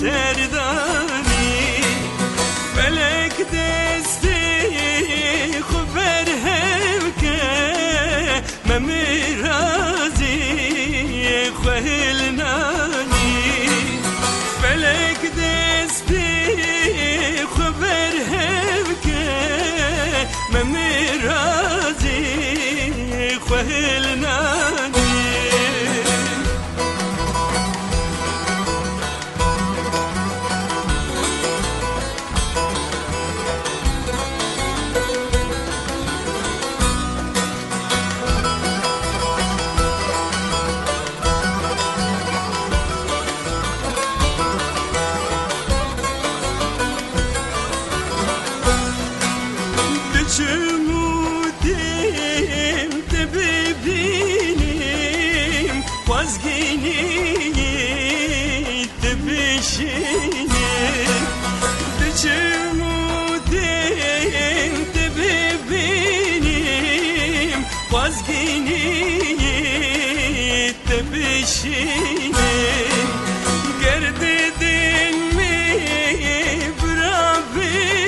سردانی فلک دستی خبر هوکه ممیرازی خوهل نانی فلک دستی خبر هوکه ممیرازی خوهل نانی Çumudim de bebeğim vazgeçini de beşinim de çumudim de bebeğim vazgeçini de beşinim gerdedin mi bırakvedin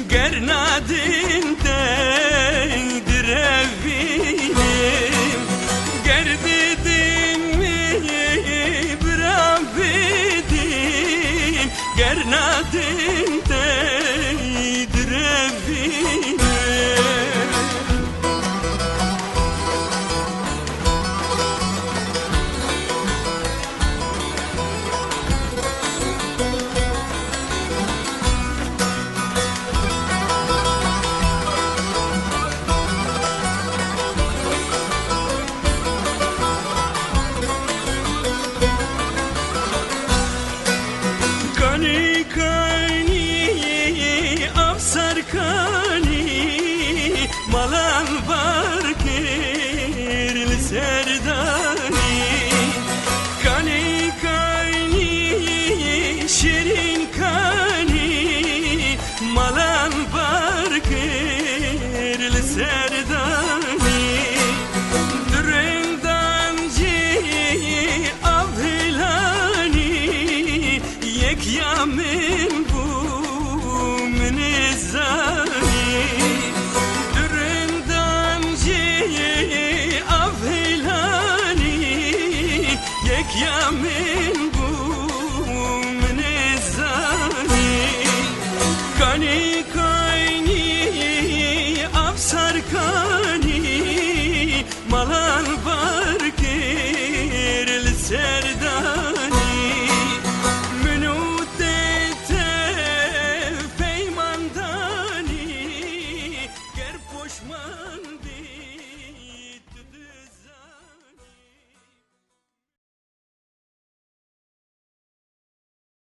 gernadin Gernadin deydir evine Kani kani afsar kani malan var kirli serdani Kani kani şirin kani malan var kirli serdani Dürrendan avhilani yek yamin bu minizani Dürrendan avhilani yek yamin